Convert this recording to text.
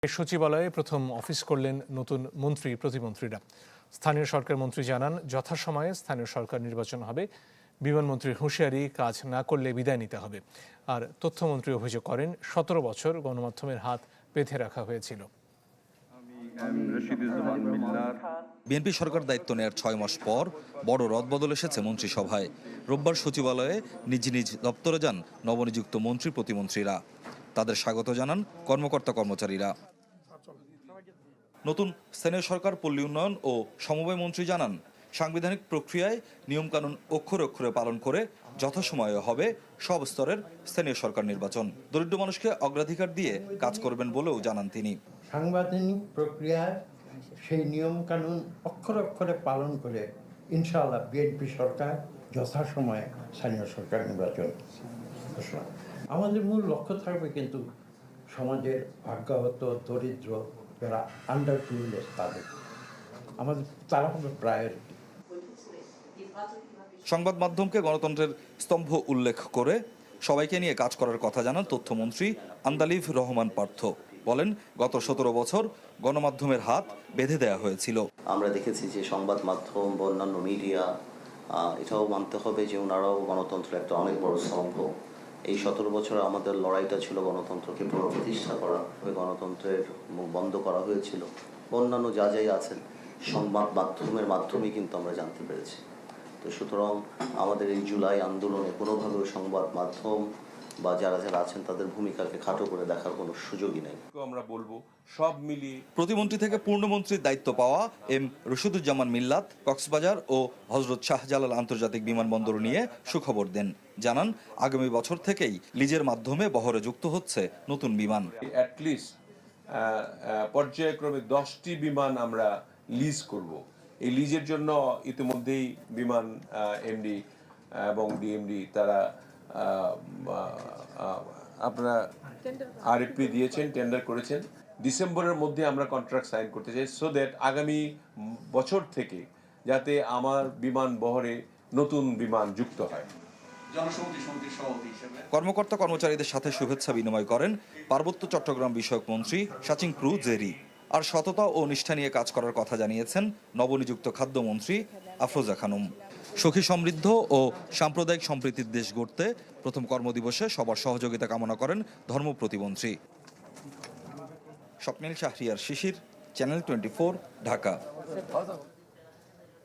সচিবালয়ে প্রথম অফিস করলেন নতুন মন্ত্রী প্রতিমন্ত্রীরা। স্থানীয় সরকার মন্ত্রী জানান, যথাসময়ে স্থানীয় সরকার নির্বাচন হবে। বিমানমন্ত্রীর হুঁশিয়ারি, কাজ না করলে বিদায় নিতে হবে। আর তথ্যমন্ত্রী অভিযোগ করেন, ১৭ বছর গণমাধ্যমের হাত বেঁধে রাখা হয়েছিল। বিএনপি সরকার দায়িত্ব নেয়ার ৬ মাস পর বড় রদবদল এসেছে মন্ত্রিসভায়। রোববার সচিবালয়ে নিজ নিজ দপ্তরে যান নবনিযুক্ত মন্ত্রী প্রতিমন্ত্রীরা। তাদের স্বাগত জানান কর্মকর্তা কর্মচারীরা। নতুন স্থানীয় সরকার পল্লী উন্নয়ন ও সমবায় মন্ত্রী জানান, সাংবিধানিক প্রক্রিয়ায় নিয়মকানুন অক্ষরে অক্ষরে পালন করে যথাসময়ে হবে সব স্তরের স্থানীয় সরকার নির্বাচন। দরিদ্র মানুষকে অগ্রাধিকার দিয়ে কাজ করবেন বলেও জানান তিনি। সাংবিধানিক প্রক্রিয়ায় সেই নিয়ম কানুন অক্ষরে অক্ষরে পালন করে ইনশাআল্লাহ বিএনপি সরকার যথাসময়ে স্থানীয় সরকার নির্বাচন। আমাদের মূল লক্ষ্য থাকবে কিন্তু সমাজের ভাগ্যাহত দরিদ্র যারা আন্ডার প্রিভিলেজ তারা হবে প্রায়োরিটি। সংবাদ মাধ্যমকে গণতন্ত্রের স্তম্ভ উল্লেখ করে সবাইকে নিয়ে কাজ করার কথা জানান তথ্যমন্ত্রী আন্দালিব রহমান পার্থ। বলেন, গত ১৭ বছর গণমাধ্যমের হাত বেঁধে দেওয়া হয়েছিল। আমরা দেখেছি যে সংবাদ মাধ্যম বা অন্যান্য মিডিয়া, এটাও মানতে হবে যে ওনারাও গণতন্ত্রের একটা অনেক বড় স্তম্ভ। এই ১৭ বছর আমাদের লড়াইটা ছিল গণতন্ত্রকে পুনঃপ্রতিষ্ঠা করা। গণতন্ত্রের মুখ বন্ধ করা হয়েছিল। অন্যান্য যা যাই আছেন সংবাদ মাধ্যমের মাধ্যমেই কিন্তু আমরা জানতে পেরেছি। তো সুতরাং আমাদের এই জুলাই আন্দোলনে কোনোভাবেও সংবাদ মাধ্যম বা যারা যারা আছেন তাদের ভূমিকাকে খাটো করে দেখার কোনো সুযোগই নেই। আমরা বলবো সব মিলিয়ে প্রতিমন্ত্রী থেকে পূর্ণমন্ত্রীর দায়িত্ব পাওয়া এম রশিদুজ্জামান মিল্লাত কক্সবাজার ও হযরত শাহজালাল আন্তর্জাতিক বিমানবন্দর নিয়ে সুখবর দেন। জানান, আগামী বছর থেকেই লিজের মাধ্যমে বহরে যুক্ত হচ্ছে নতুন বিমান। অ্যাটলিস্ট পর্যায়ক্রমে 10টি বিমান আমরা লিজ করব। এই লিজের জন্য ইতিমধ্যেই বিমান এমডি এবং ডিএমডি তারা আপনারা আরএফপি দিয়েছেন, টেন্ডার করেছেন। ডিসেম্বরের মধ্যে আমরা কন্ট্রাক্ট সাইন করতে চাই, সো দ্যাট আগামী বছর থেকে যাতে আমার বিমান বহরে নতুন বিমান যুক্ত হয়। কর্মকর্তা কর্মচারীদের সাথে শুভেচ্ছা বিনিময় করেন পার্বত্য চট্টগ্রাম বিষয়ক মন্ত্রী সাচিং প্রু জেরি। আর সততা ও নিষ্ঠা নিয়ে কাজ করার কথা জানিয়েছেন নবনিযুক্ত খাদ্যমন্ত্রী আফরোজা খানম। সুখী সমৃদ্ধ ও সাম্প্রদায়িক সম্প্রীতির দেশ গড়তে প্রথম কর্মদিবসে সবার সহযোগিতা কামনা করেন ধর্ম প্রতিমন্ত্রী। স্বপ্নিল শাহরিয়ার শিশির, চ্যানেল 24, ঢাকা।